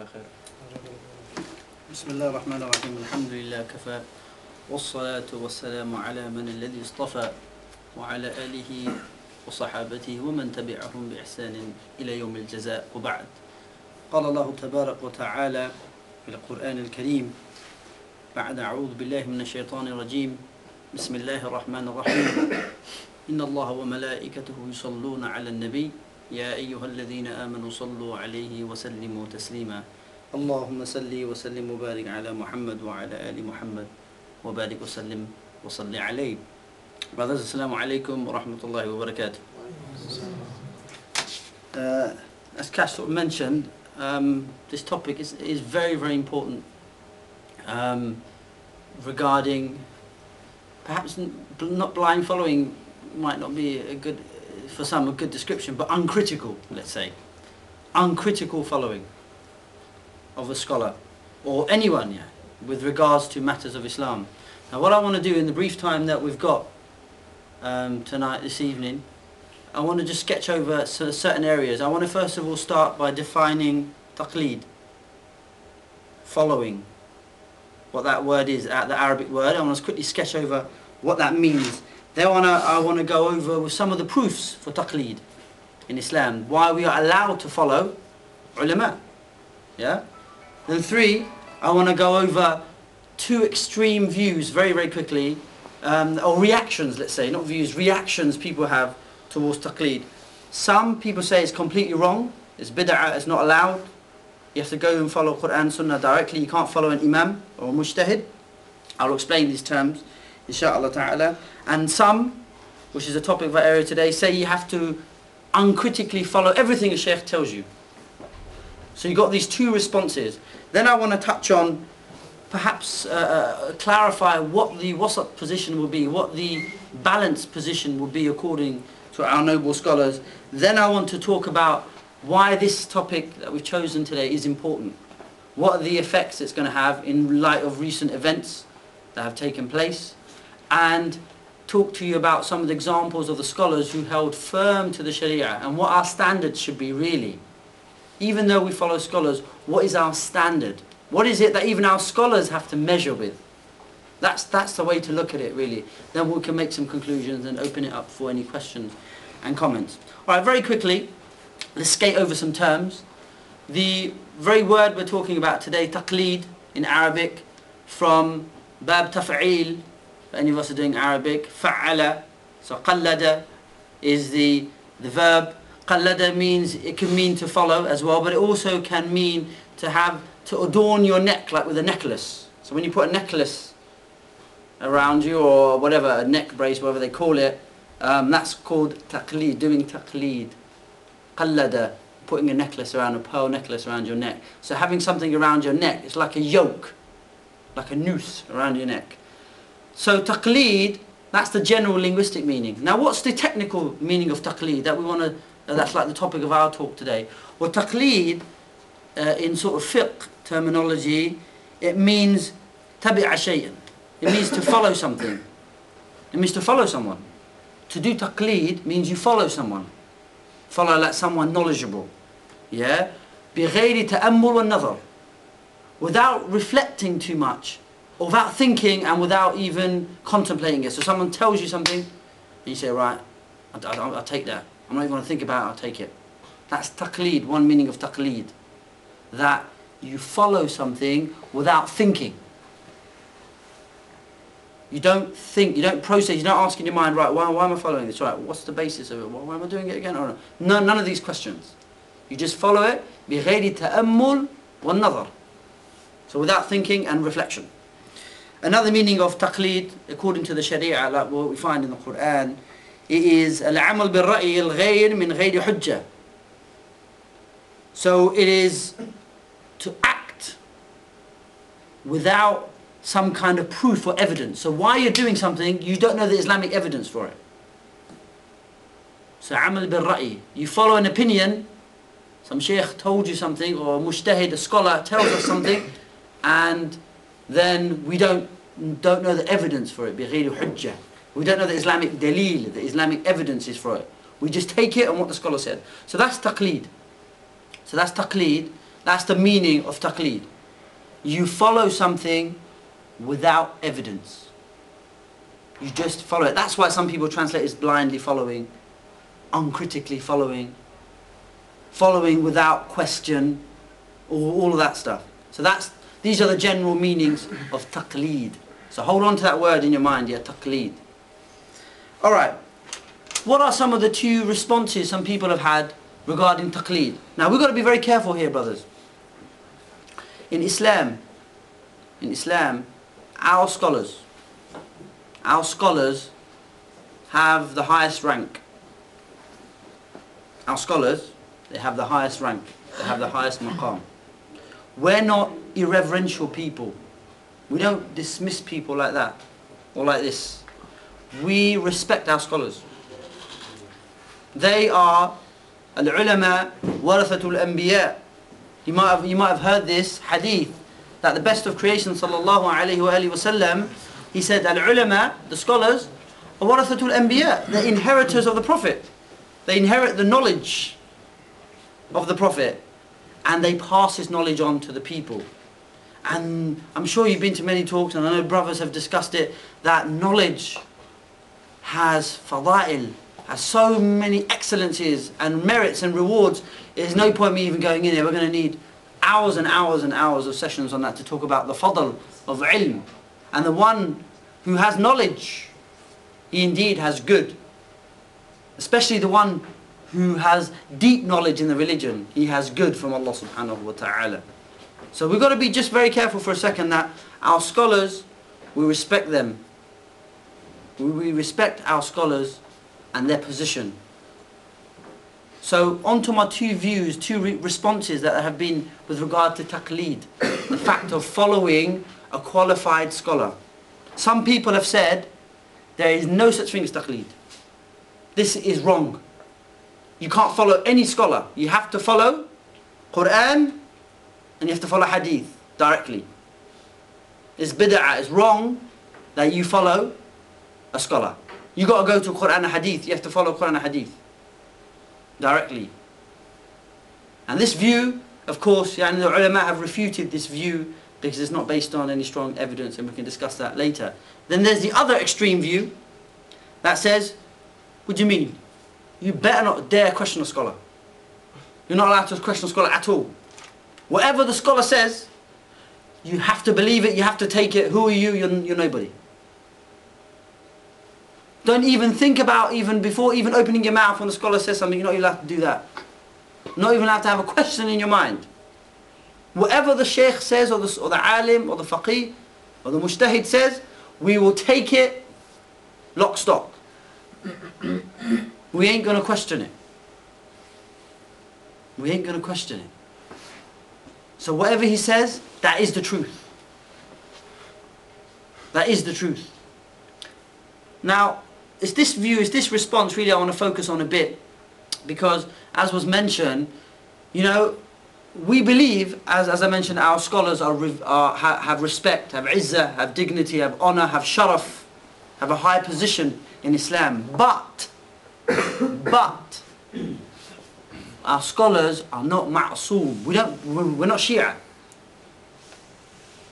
بسم الله الرحمن الرحيم الحمد لله كفى والصلاة والسلام على من الذي اصطفى وعلى آله وصحابته ومن تبعهم بإحسان إلى يوم الجزاء وبعد. قال الله تبارك وتعالى في القرآن الكريم بعد أعوذ بالله من الشيطان الرجيم بسم الله الرحمن الرحيم إن الله وملائكته يصلون على النبي يا أيها الذين آمنوا صلوا عليه وسلموا تسليما اللهم صل وسلم وبارك على محمد وعلى آل محمد وبارك وسلم وصل عليه. Brothers, Assalamu alaikum wa rahmatullahi wa barakatuh. As Kash sort of mentioned, this topic is very, very important regarding perhaps not blind following might not be a good, for some, a good description, but uncritical, let's say. Uncritical following of a scholar or anyone, yeah, with regards to matters of Islam. Now what I want to do in the brief time that we've got tonight, this evening, I want to just sketch over certain areas. I want to first of all start by defining taqleed, following, what that word is, the Arabic word. I want to quickly sketch over what that means. Then I want to go over with some of the proofs for taqleed in Islam, why we are allowed to follow ulama. Yeah? Then 3, I want to go over 2 extreme views very, very quickly, or reactions, let's say, not views, reactions people have towards taqleed. Some people say it's completely wrong, it's bid'ah, it's not allowed. You have to go and follow Qur'an, Sunnah directly, you can't follow an imam or a mujtahid. I'll explain these terms, inshaAllah ta'ala. And some, which is a topic of our area today, say you have to uncritically follow everything a shaykh tells you. So you've got these 2 responses. Then I want to touch on, perhaps clarify what the wasat position will be, what the balanced position will be according to our noble scholars. Then I want to talk about why this topic that we've chosen today is important. What are the effects it's going to have in light of recent events that have taken place, and talk to you about some of the examples of the scholars who held firm to the Sharia and what our standards should be really. Even though we follow scholars, what is our standard? What is it that even our scholars have to measure with? That's the way to look at it really. Then we can make some conclusions and open it up for any questions and comments. Alright, very quickly, let's skate over some terms. The very word we're talking about today, taqleed in Arabic, from bab taf'il, if any of us are doing Arabic, fa'ala, so qallada is the verb. Qallada means, it can mean to follow as well, but it also can mean to adorn your neck, like with a necklace. So when you put a necklace around you, or whatever, a neck brace, whatever they call it, that's called taqleed, doing taqleed. Qallada, putting a necklace around, a pearl necklace around your neck. So having something around your neck, it's like a yoke, like a noose around your neck. So taqleed, that's the general linguistic meaning. Now what's the technical meaning of taqleed that we want to, that's like the topic of our talk today? Well, taqleed, in sort of fiqh terminology, it means tabi'a shay'an. It means to follow something. It means to follow someone. To do taqleed means you follow someone. Follow like someone knowledgeable. Yeah? بِغَيْرِ تَأَمُّلْ وَالنَّظَرِ, without reflecting too much, or without thinking and without even contemplating it. So someone tells you something, and you say, right, I'll take that. I'm not even going to think about it, I'll take it. That's taqleed, one meaning of taqleed. That you follow something without thinking. You don't think, you don't process, you're not asking your mind, right, why am I following this? Right, what's the basis of it? Why am I doing it again? Or no, none of these questions. You just follow it, بِغَيْرِ تَأَمُّلْ وَالنَّظَرِ. So without thinking and reflection. Another meaning of taqleed, according to the Sharia, like what we find in the Qur'an, it is الْعَمَلْ بِالرَّأْيِ الْغَيْرِ مِنْ غَيْرِ حُجَّةٍ. So it is to act without some kind of proof or evidence. So while you're doing something, you don't know the Islamic evidence for it. So amal bil ra'i, you follow an opinion, some sheikh told you something, or a mujtahid, a scholar tells us something, and then we don't know the evidence for it, بغير حجة. We don't know the Islamic dalil, the Islamic evidences for it. We just take it on what the scholar said. So that's taqleed. So that's taqleed. That's the meaning of taqleed. You follow something without evidence. You just follow it. That's why some people translate as blindly following, uncritically following, following without question, all of that stuff. So these are the general meanings of taqleed. So hold on to that word in your mind, yeah, taqleed. Alright, what are some of the two responses some people have had regarding taqleed? Now we've got to be very careful here, brothers. In Islam, our scholars have the highest rank. Our scholars, they have the highest rank. They have the highest maqam. We're not irreverential people. We don't dismiss people like that or like this. We respect our scholars. They are al-ulama warathatul anbiya. You might have heard this hadith that the best of creation, Sallallahu Alaihi Wassallam, he said, al-ulama, the scholars, are warathatul anbiya, the inheritors of the Prophet. They inherit the knowledge of the Prophet and they pass his knowledge on to the people. And I'm sure you've been to many talks, and I know brothers have discussed it, that knowledge has fada'il, has so many excellencies and merits and rewards. There's no point me even going in there. We're going to need hours and hours and hours of sessions on that to talk about the fadl of ilm. And the one who has knowledge, he indeed has good. Especially the one who has deep knowledge in the religion, he has good from Allah subhanahu wa ta'ala. So we've got to be just very careful for a second that our scholars, we respect them. We respect our scholars and their position. So on to my two views, two responses that have been with regard to taqleed. The fact of following a qualified scholar. Some people have said there is no such thing as taqleed. This is wrong. You can't follow any scholar. You have to follow Qur'an and you have to follow hadith directly. It's bid'ah, it's wrong that you follow a scholar. You got to go to Qur'an and hadith. You have to follow Qur'an and hadith directly. And this view, of course, the ulama have refuted this view because it's not based on any strong evidence, and we can discuss that later. Then there's the other extreme view that says, what do you mean? You better not dare question a scholar. You're not allowed to question a scholar at all. Whatever the scholar says, you have to believe it, you have to take it. Who are you? You're nobody. Don't even think about, even before even opening your mouth when the scholar says something, you're not allowed to do that. Not even allowed to have a question in your mind. Whatever the sheikh says, or the alim, or the faqih, or the mujtahid says, we will take it lock, stock. We ain't going to question it. We ain't going to question it. So whatever he says, that is the truth. That is the truth. Now, it's this view, it's this response really I want to focus on a bit. Because, as was mentioned, you know, we believe, as I mentioned, our scholars have respect, have izzah, have dignity, have honor, have sharaf, have a high position in Islam. But, our scholars are not ma'soom. We're not Shia.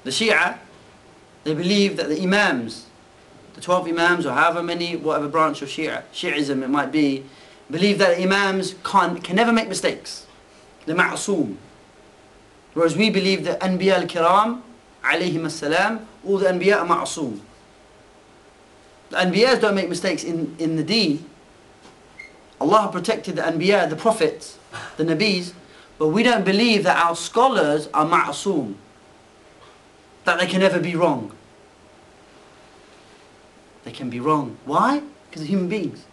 The Shia, they believe that the Imams, the 12 Imams, or however many, whatever branch of Shi'ism it might be, believe that Imams can never make mistakes. They're ma'soom. Whereas we believe that Anbiya al-Kiram, alayhim as-salam, all the Anbiya are ma'soom. The Anbiyas don't make mistakes in the deen. Allah protected the Anbiya, the Prophets, the Nabis, but we don't believe that our scholars are ma'soom. That they can never be wrong. They can be wrong. Why? Because they're human beings.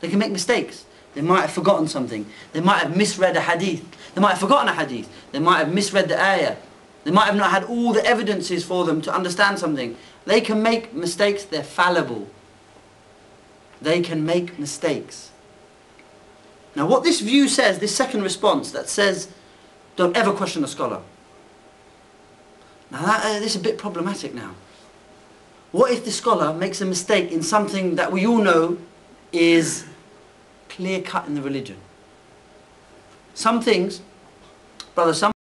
They can make mistakes. They might have forgotten something. They might have misread a hadith. They might have forgotten a hadith. They might have misread the ayah. They might have not had all the evidences for them to understand something. They can make mistakes. They're fallible. They can make mistakes. Now what this view says, this second response that says, don't ever question a scholar. Now this is a bit problematic now. What if the scholar makes a mistake in something that we all know is clear cut in the religion? Some things Brother, some